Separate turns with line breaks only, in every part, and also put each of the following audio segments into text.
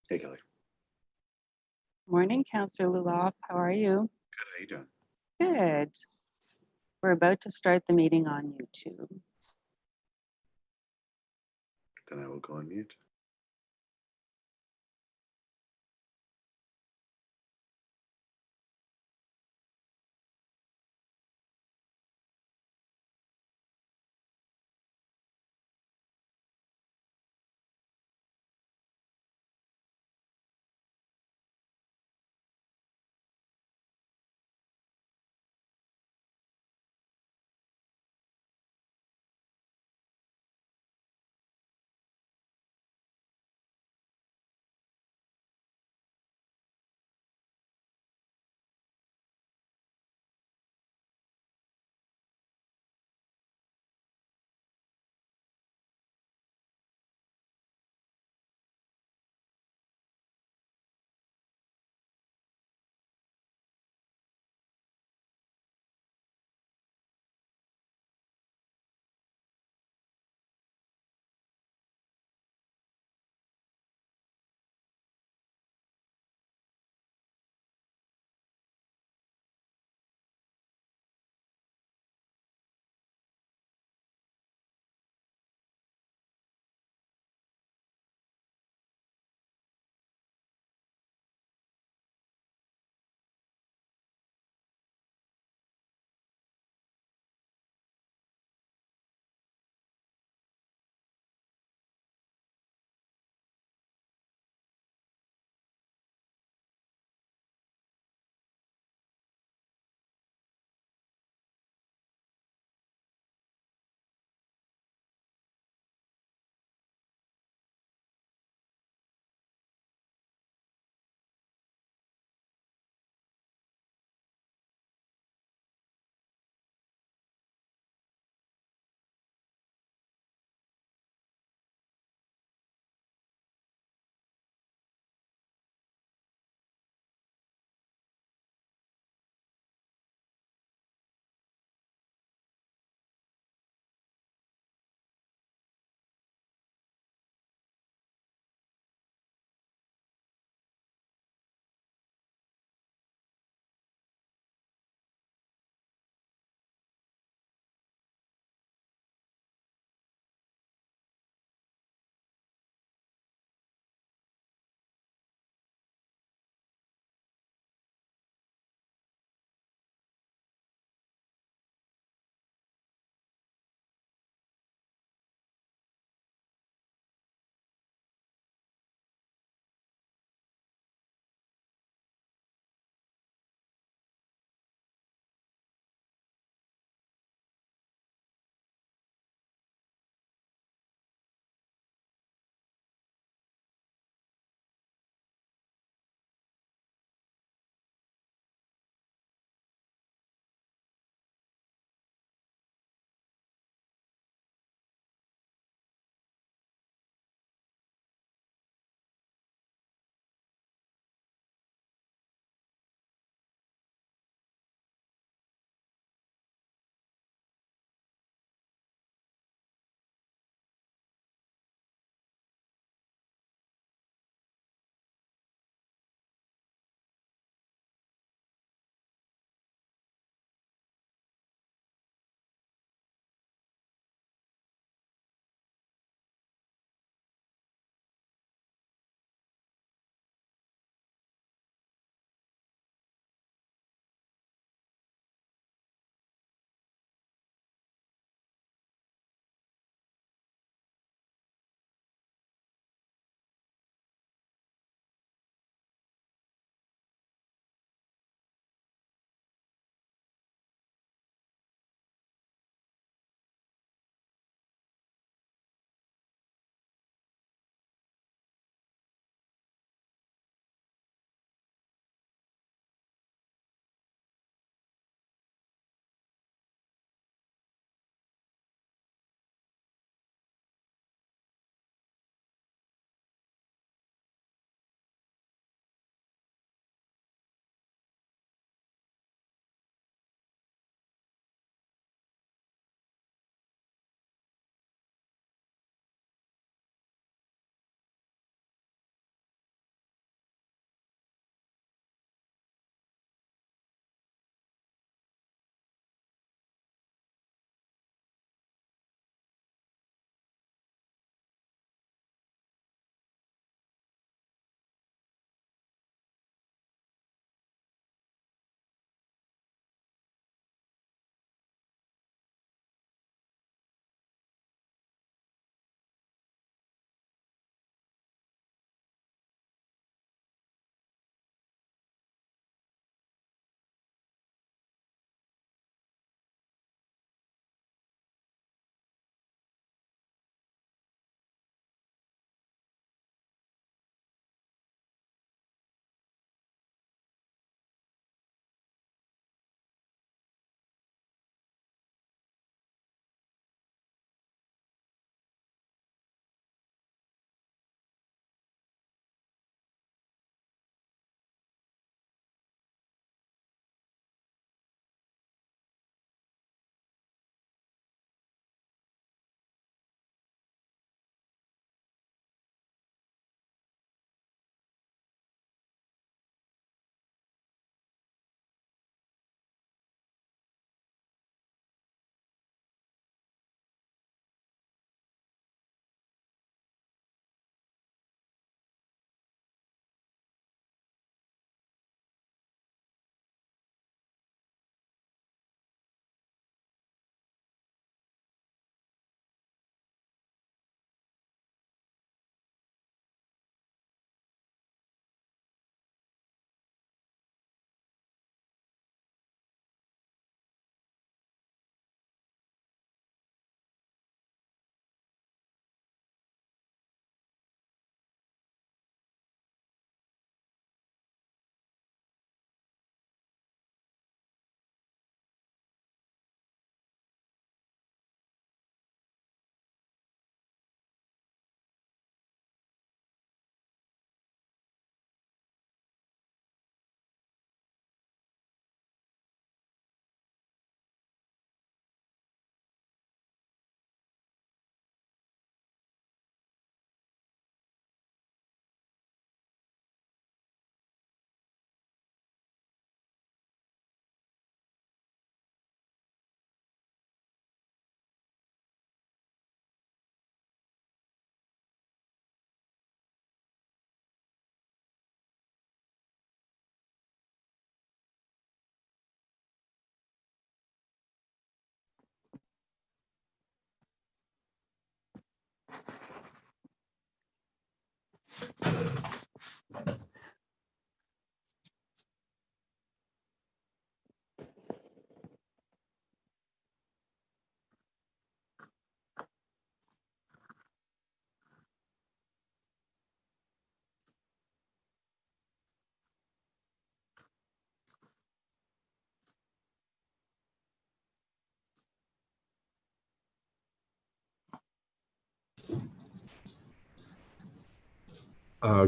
Hey, Kelly.
Morning, Counselor Luloff. How are you?
Good. How you doing?
Good. We're about to start the meeting on YouTube.
Then I will go on mute.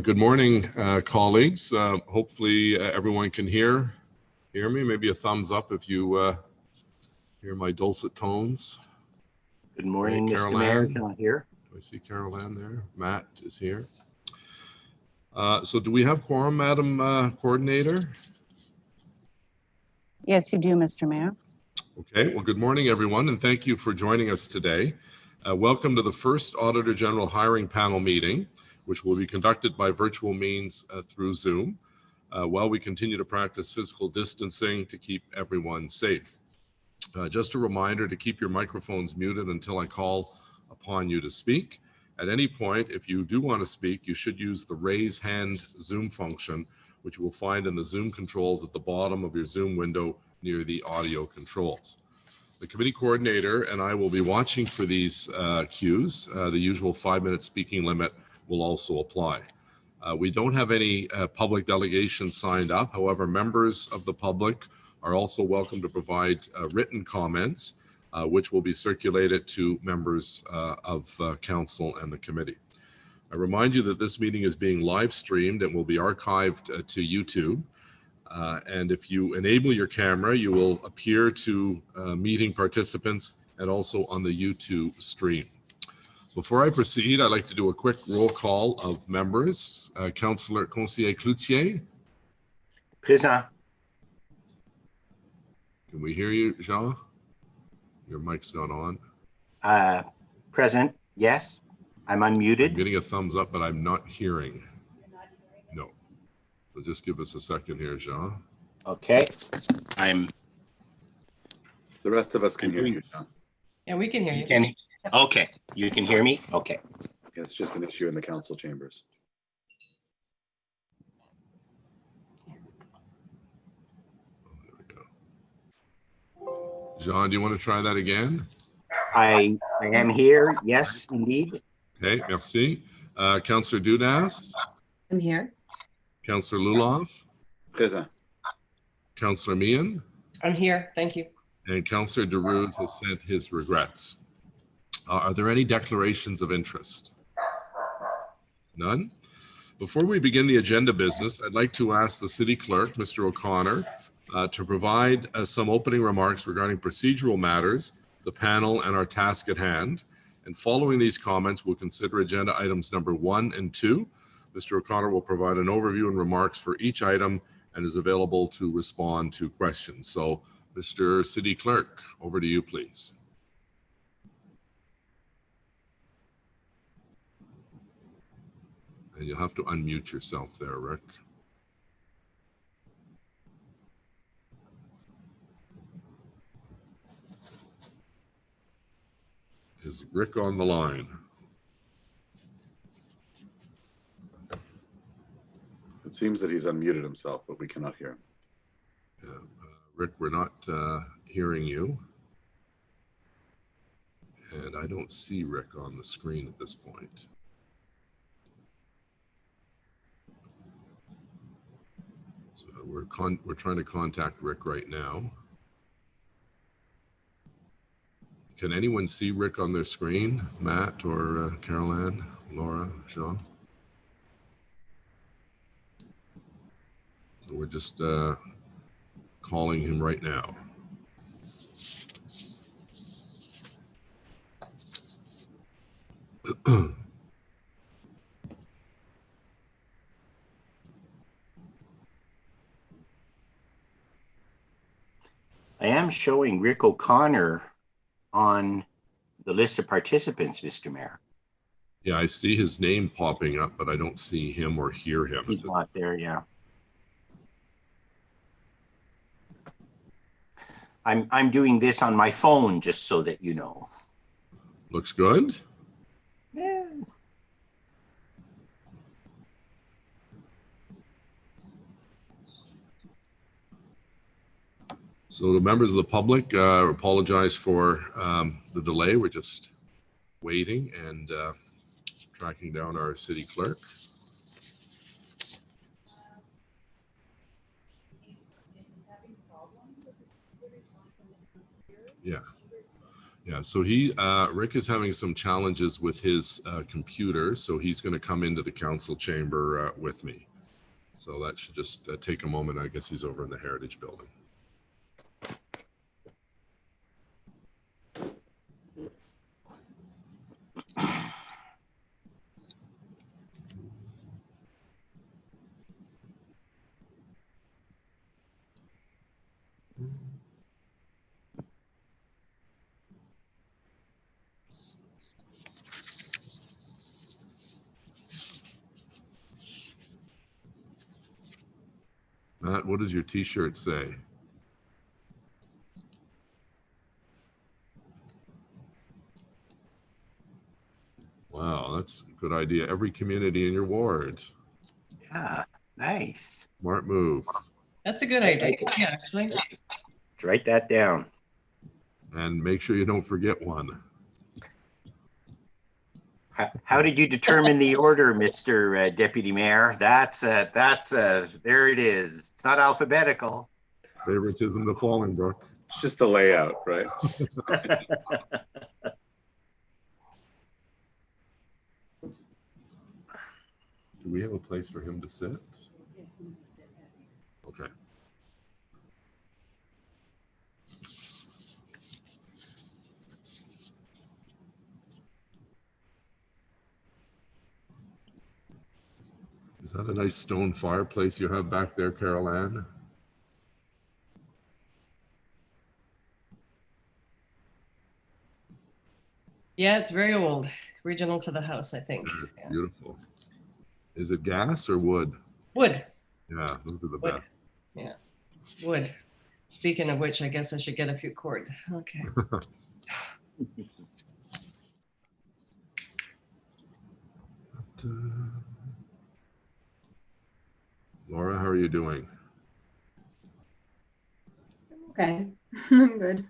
Good morning, colleagues. Hopefully everyone can hear me. Maybe a thumbs up if you hear my dulcet tones.
Good morning,
Great,
Mr. Mayor.
Caroline.
John here.
I see Caroline there. Matt is here. So do we have quorum, Madam Coordinator?
Yes, you do, Mr. Mayor.
Okay, well, good morning, everyone, and thank you for joining us today. Welcome to the first Auditor General Hiring Panel meeting, which will be conducted by virtual means through Zoom, while we continue to practice physical distancing to keep everyone safe. Just a reminder to keep your microphones muted until I call upon you to speak. At any point, if you do want to speak, you should use the raise hand Zoom function, which you will find in the Zoom controls at the bottom of your Zoom window near the audio controls. The committee coordinator and I will be watching for these cues. The usual 5-minute speaking limit will also apply. We don't have any public delegations signed up. However, members of the public are also welcome to provide written comments, which will be circulated to members of council and the committee. I remind you that this meeting is being live streamed and will be archived to YouTube. And if you enable your camera, you will appear to meeting participants and also on the YouTube stream. Before I proceed, I'd like to do a quick roll call of members. Councillor Conseiller Cloutier.
Présent.
Can we hear you, Jean? Your mic's not on.
Present. Yes. I'm unmuted.
I'm getting a thumbs up, but I'm not hearing. No. So just give us a second here, Jean.
Okay.
The rest of us can hear you, John.
Yeah, we can hear you.
Okay. You can hear me? Okay.
Yeah, it's just an issue in the council chambers.
Jean, do you want to try that again?
I am here. Yes, indeed.
Okay, merci. Councillor Dudas,
I'm here.
Councillor Lulov,
Présent.
Councillor Meehan,
I'm here. Thank you.
and Councillor DeRuz has sent his regrets. Are there any declarations of interest? None? Before we begin the agenda business, I'd like to ask the City Clerk, Mr. O'Connor, to provide some opening remarks regarding procedural matters, the panel, and our task at hand. And following these comments, we'll consider agenda items number 1 and 2. Mr. O'Connor will provide an overview and remarks for each item and is available to respond to questions. So, Mr. City Clerk, over to you, please. And you'll have to unmute yourself there, Rick. Is Rick on the line?
It seems that he's unmuted himself, but we cannot hear him.
Yeah. Rick, we're not hearing you. And I don't see Rick on the screen at this point. So we're trying to contact Rick right now. Can anyone see Rick on their screen? Matt or Caroline, Laura, Jean? So we're just calling him right now.
I am showing Rick O'Connor on the list of participants, Mr. Mayor.
Yeah, I see his name popping up, but I don't see him or hear him.
He's not there, yeah. I'm doing this on my phone, just so that you know.
Looks good.
Yeah.
So the members of the public apologize for the delay. We're just waiting and tracking down our city clerk. Yeah, so Rick is having some challenges with his computer, so he's going to come into the council chamber with me. So that should just take a moment. I guess he's over in the Heritage Building. Matt, what does your t-shirt say? Wow, that's a good idea. Every community in your ward.
Yeah, nice.
Smart move.
That's a good idea, actually.
Let's write that down.
And make sure you don't forget one.
How did you determine the order, Mr. Deputy Mayor? There it is. It's not alphabetical.
Favoritism to Fallingbrook.
It's just the layout, right?
Do we have a place for him to sit? Okay. Is that a nice stone fireplace you have back there, Carol Ann?
Yeah, it's very old, original to the house, I think. Yeah.
Beautiful. Is it gas or wood?
Wood.
Yeah, those are the
Wood.
best.
Yeah, wood. Speaking of which, I guess I should get a few cord. Okay.
Laura, how are you doing?
Okay, I'm good.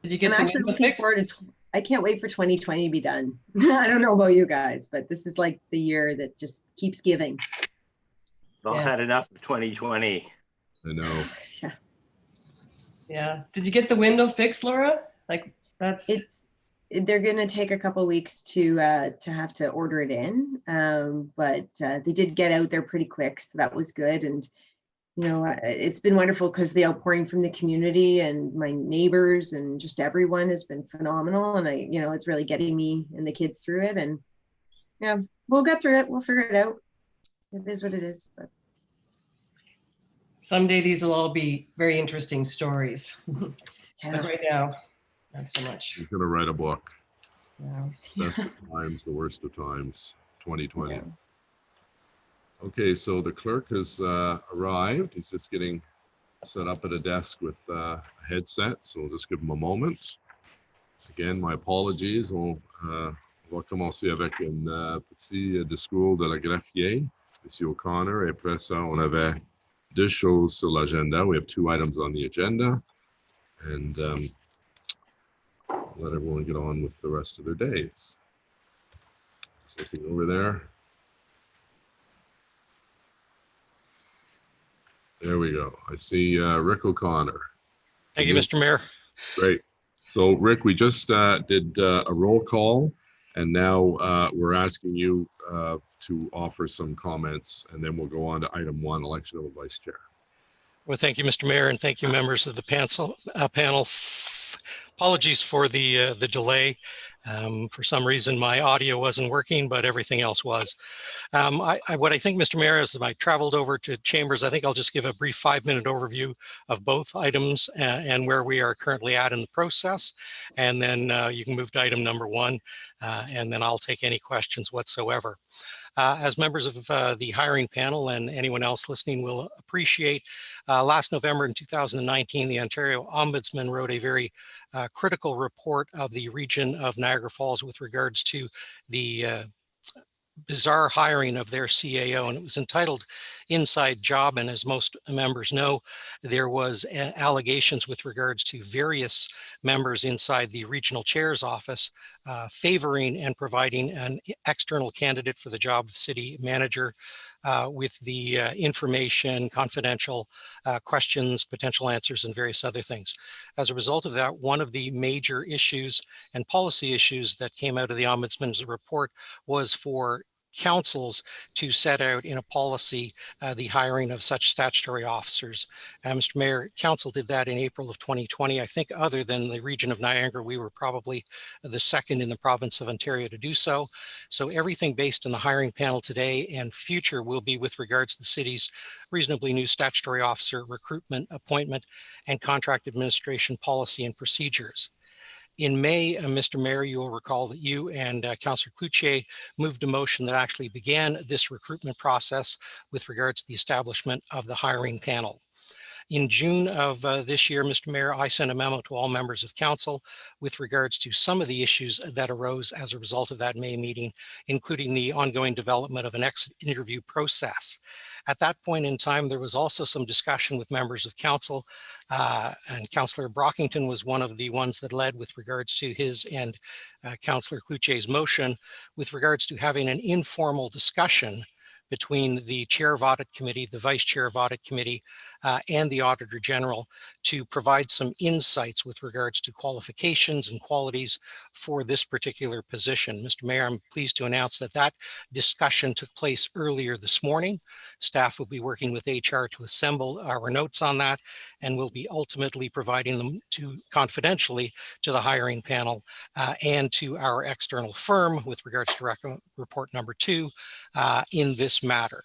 Did you get
I'm
the
actually
window
looking
fixed?
forward to, I can't wait for 2020 to be done. I don't know about you guys, but this is like the year that just keeps giving.
We've all
Yeah.
had enough of 2020.
I know.
Yeah,
Yeah. Did you get the window fixed, Laura? Like that's.
they're gonna take a couple weeks to have to order it in, but they did get out there pretty quick, so that was good. And you know, it's been wonderful because the outpouring from the community and my neighbors and just everyone has been phenomenal. And it's really getting me and the kids through it. And yeah, we'll get through it. We'll figure it out. It is what it is. But
Someday these will all be very interesting stories.
yeah.
But right now, not so much.
He's gonna write a book.
Yeah.
Best of times, the worst of times, 2020.
Yeah.
Okay, so the clerk has arrived. He's just getting set up at a desk with a headset, so we'll just give him a moment. Again, my apologies. On va commencer avec un petit discours de la greffier, Monsieur O'Connor, et après ça, on avait deux choses sur l'agenda. We have two items on the agenda, and let everyone get on with the rest of their days. Just looking over there. There we go. I see Rick O'Connor.
Thank you, Mr. Mayor.
Great. So Rick, we just did a roll call, and now we're asking you to offer some comments, and then we'll go on to item 1, election of a vice chair.
Well, thank you, Mr. Mayor, and thank you, members of the panel. Apologies for the delay. For some reason, my audio wasn't working, but everything else was. What I think, Mr. Mayor, as I traveled over to Chambers, I think I'll just give a brief 5-minute overview of both items and where we are currently at in the process. And then you can move to item number 1, and then I'll take any questions whatsoever. As members of the hiring panel and anyone else listening will appreciate, last November in 2019, the Ontario Ombudsman wrote a very critical report of the region of Niagara Falls with regards to the bizarre hiring of their CAO, and it was entitled inside job. And as most members know, there was allegations with regards to various members inside the regional chair's office favoring and providing an external candidate for the job of city manager with the information, confidential questions, potential answers, and various other things. As a result of that, one of the major issues and policy issues that came out of the Ombudsman's report was for councils to set out in a policy the hiring of such statutory officers. Mr. Mayor, council did that in April of 2020. I think other than the region of Niagara, we were probably the second in the province of Ontario to do so. So everything based on the hiring panel today and future will be with regards to the city's reasonably new statutory officer recruitment, appointment, and contract administration policy and procedures. In May, Mr. Mayor, you will recall that you and Councillor Cloutier moved a motion that actually began this recruitment process with regards to the establishment of the hiring panel. In June of this year, Mr. Mayor, I sent a memo to all members of council with regards to some of the issues that arose as a result of that May meeting, including the ongoing development of an exit interview process. At that point in time, there was also some discussion with members of council, and Councillor Brockington was one of the ones that led with regards to his and Councillor Cloutier's motion with regards to having an informal discussion between the chair of audit committee, the vice chair of audit committee, and the auditor general to provide some insights with regards to qualifications and qualities for this particular position. Mr. Mayor, I'm pleased to announce that that discussion took place earlier this morning. Staff will be working with HR to assemble our notes on that, and will be ultimately providing them to confidentially to the hiring panel and to our external firm with regards to report number 2 in this matter.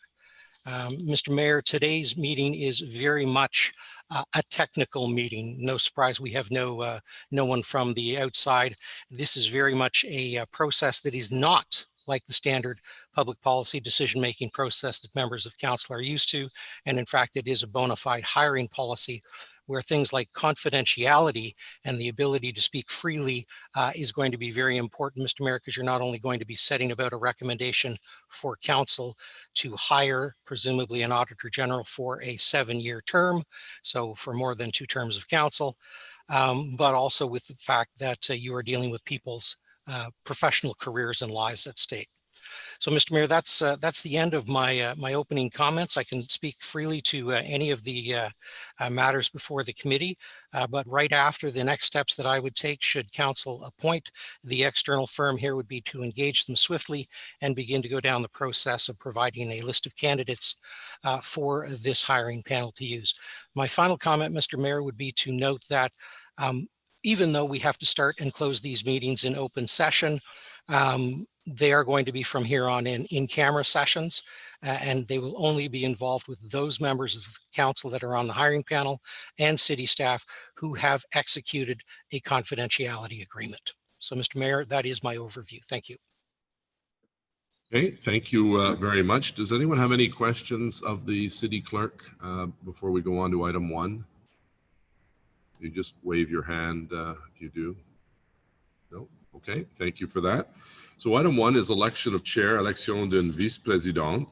Mr. Mayor, today's meeting is very much a technical meeting. No surprise, we have no one from the outside. This is very much a process that is not like the standard public policy decision-making process that members of council are used to. And in fact, it is a bona fide hiring policy where things like confidentiality and the ability to speak freely is going to be very important, Mr. Mayor, because you're not only going to be setting about a recommendation for council to hire presumably an auditor general for a 7-year term, so for more than 2 terms of council, but also with the fact that you are dealing with people's professional careers and lives at stake. So, Mr. Mayor, that's the end of my my opening comments. I can speak freely to any of the matters before the committee, but right after, the next steps that I would take should council appoint the external firm here would be to engage them swiftly and begin to go down the process of providing a list of candidates for this hiring panel to use. My final comment, Mr. Mayor, would be to note that even though we have to start and close these meetings in open session, they are going to be from here on in camera sessions, and they will only be involved with those members of council that are on the hiring panel and city staff who have executed a confidentiality agreement. So, Mr. Mayor, that is my overview. Thank you.
Okay, thank you very much. Does anyone have any questions of the city clerk before we go on to item 1? You just wave your hand if you do. No? Okay, thank you for that. So item 1 is election of chair, Alexion d'un vice-président.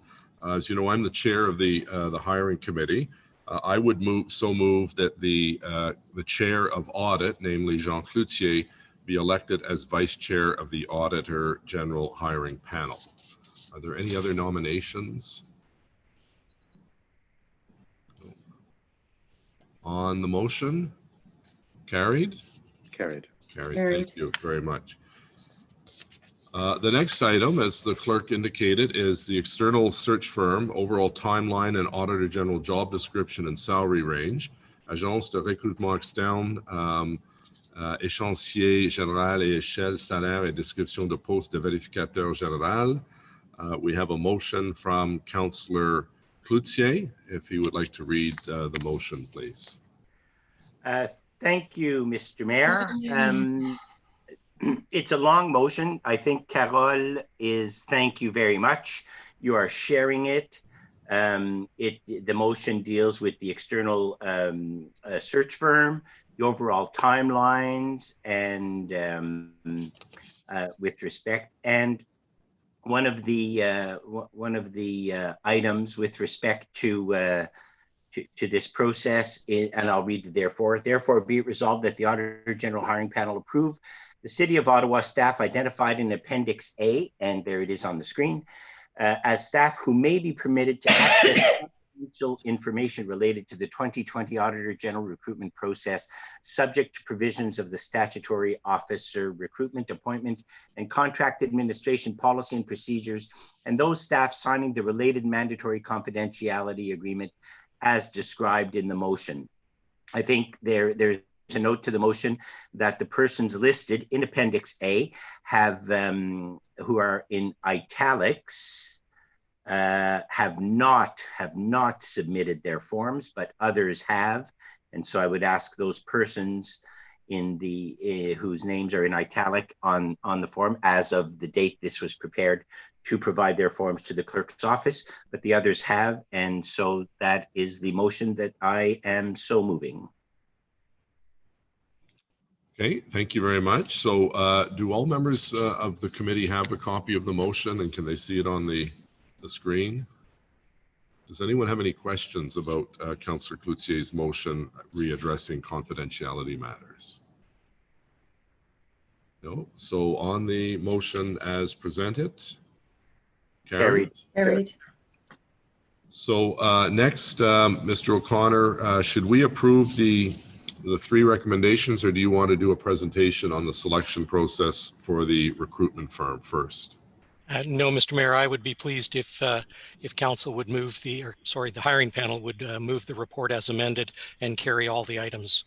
As you know, I'm the chair of the hiring committee. I would move that the chair of audit, namely Jean Cloutier, be elected as vice chair of the auditor general hiring panel. Are there any other nominations? On the motion? Carried?
Carried.
Carried.
Carried.
Thank you very much. The next item, as the clerk indicated, is the external search firm, overall timeline and auditor general job description and salary range. Agence de recrutement externe, échéancier général et échelle, salaire et description de poste de vérificateur général. We have a motion from Councillor Cloutier. If he would like to read the motion, please.
Thank you, Mr. Mayor. It's a long motion. I think Carole is, thank you very much. You are sharing it. The motion deals with the external search firm, the overall timelines, and with respect. And one of the items with respect to this process, and I'll read the therefore. Therefore, be it resolved that the Auditor General Hiring Panel approve the City of Ottawa staff identified in Appendix A, and there it is on the screen, as staff who may be permitted to access confidential information related to the 2020 Auditor General recruitment process, subject to provisions of the statutory officer recruitment, appointment, and contract administration policy and procedures, and those staff signing the related mandatory confidentiality agreement as described in the motion. I think there's a note to the motion that the persons listed in Appendix A have, who are in italics, have not submitted their forms, but others have. And so I would ask those persons in the whose names are in italic on the form as of the date this was prepared to provide their forms to the clerk's office, but the others have. And so that is the motion that I am so moving.
Okay, thank you very much. So do all members of the committee have a copy of the motion, and can they see it on the screen? Does anyone have any questions about Councillor Cloutier's motion readdressing confidentiality matters? No. So on the motion as presented, carried. So next, Mr. O'Connor, should we approve the three recommendations, or do you want to do a presentation on the selection process for the recruitment firm first?
No, Mr. Mayor, I would be pleased if council would move the hiring panel would move the report as amended and carry all the items.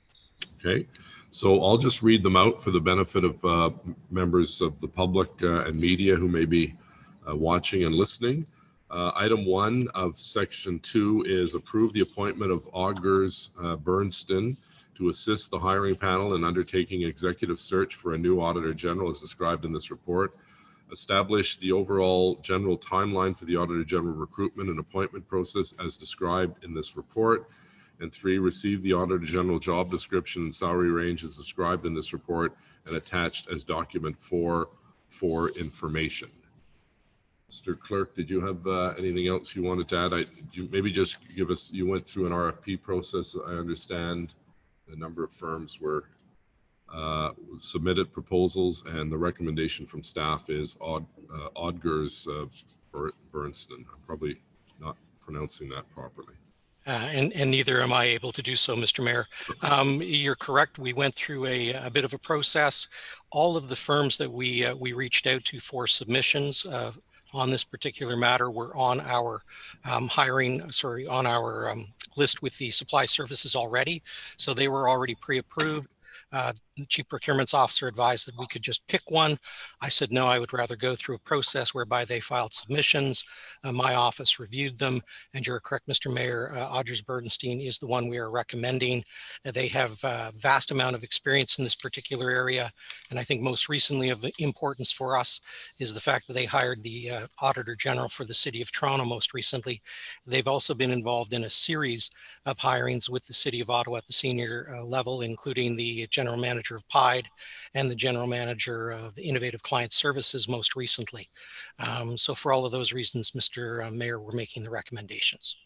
Okay, so I'll just read them out for the benefit of members of the public and media who may be watching and listening. Item 1 of Section 2 is approve the appointment of Augers Bernston to assist the hiring panel in undertaking executive search for a new Auditor General as described in this report. Establish the overall general timeline for the Auditor General recruitment and appointment process as described in this report. And 3, receive the Auditor General job description and salary range as described in this report and attached as document 4 for information. Mr. Clerk, did you have anything else you wanted to add? Maybe just give us, you went through an RFP process, I understand. A number of firms were submitted proposals, and the recommendation from staff is Augers Bernston. I'm probably not pronouncing that properly.
And neither am I able to do so, Mr. Mayor. You're correct. We went through a bit of a process. All of the firms that we reached out to for submissions on this particular matter were on our list with the supply services already. So they were already pre-approved. The Chief Procurement's officer advised that we could just pick one. I said, no, I would rather go through a process whereby they filed submissions. My office reviewed them. And you're correct, Mr. Mayor, Augers Bernston is the one we are recommending. They have a vast amount of experience in this particular area. And I think most recently of importance for us is the fact that they hired the Auditor General for the City of Toronto most recently. They've also been involved in a series of hirings with the City of Ottawa at the senior level, including the General Manager of PIDE and the General Manager of Innovative Client Services most recently. So for all of those reasons, Mr. Mayor, we're making the recommendations.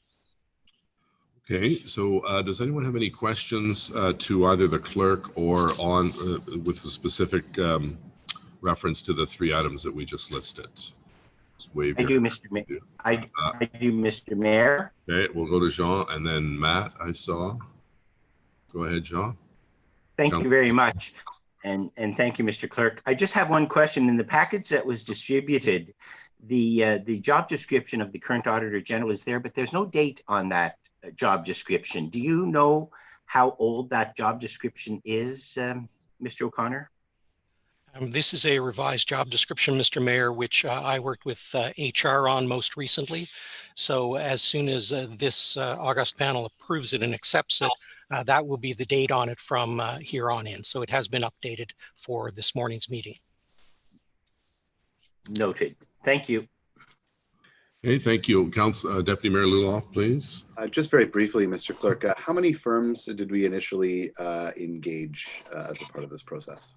Okay, so does anyone have any questions to either the clerk or on with a specific reference to the 3 items that we just listed?
I do, Mr. Mayor. I do, Mr. Mayor.
Okay, we'll go to Jean and then Matt, I saw. Go ahead, Jean.
Thank you very much. And thank you, Mr. Clerk. I just have one question. In the package that was distributed, the job description of the current Auditor General is there, but there's no date on that job description. Do you know how old that job description is, Mr. O'Connor?
This is a revised job description, Mr. Mayor, which I worked with HR on most recently. So as soon as this August panel approves it and accepts it, that will be the date on it from here on in. So it has been updated for this morning's meeting.
Noted. Thank you.
Okay, thank you. Deputy Mayor Luloff, please.
Just very briefly, Mr. Clerk, how many firms did we initially engage as a part of this process?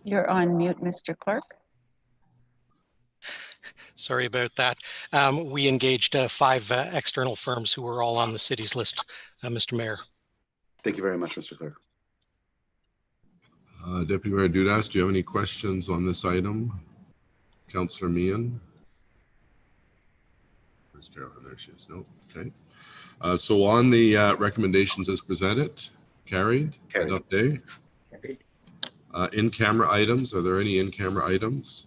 You're on mute, Mr. Clerk.
Sorry about that. We engaged 5 external firms who were all on the city's list, Mr. Mayor.
Thank you very much, Mr. Clerk.
Deputy Mayor Dudas, do you have any questions on this item? Councillor Meehan? Where's Carolyn? There she is. No. Okay. So on the recommendations as presented, carried.
Carried.
Adopt day.
Carried.
In-camera items. Are there any in-camera items?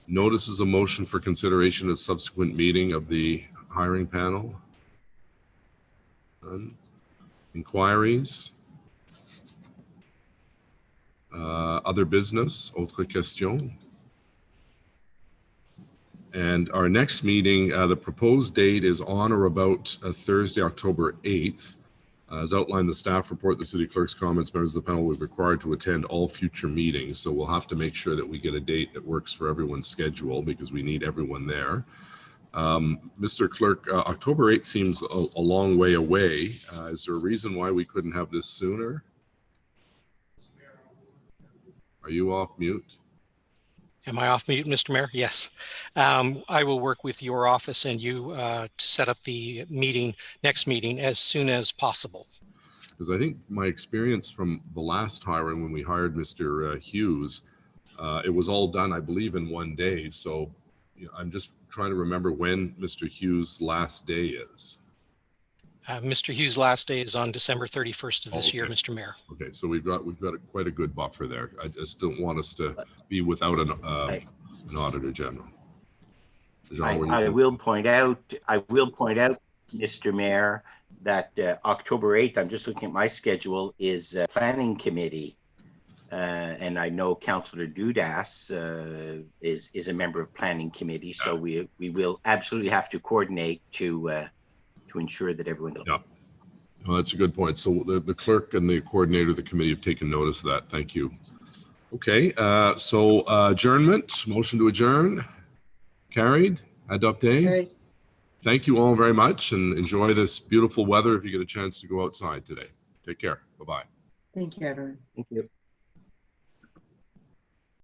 Notices of motion for consideration of subsequent meeting of the hiring panel. None. Inquiries. Other business. Autre question. And our next meeting, the proposed date is on or about Thursday, October 8th. As outlined in the staff report, the city clerk's comments, members of the panel will be required to attend all future meetings. So we'll have to make sure that we get a date that works for everyone's schedule because we need everyone there. Mr. Clerk, October 8th seems a long way away. Is there a reason why we couldn't have this sooner? Are you off mute?
Am I off mute, Mr. Mayor? Yes. I will work with your office and you to set up the next meeting as soon as possible.
Because I think my experience from the last hiring when we hired Mr. Hughes, it was all done, I believe, in one day. So I'm just trying to remember when Mr. Hughes' last day is.
Mr. Hughes' last day is on December 31st of this year, Mr. Mayor.
Okay, so we've got quite a good buffer there. I just don't want us to be without an Auditor General. Jean,
I will point out, Mr. Mayor, that October 8th, I'm just looking at my schedule, is Planning Committee. And I know Councillor Dudas is a member of Planning Committee, so we will absolutely have to coordinate to ensure that everyone knows.
Yeah, well, that's a good point. So the clerk and the coordinator of the committee have taken notice of that. Thank you. Okay, so adjournment, motion to adjourn, carried. Adopt day.
Carried.
Thank you all very much and enjoy this beautiful weather if you get a chance to go outside today. Take care. Bye-bye.
Thank you, everyone.
Thank you.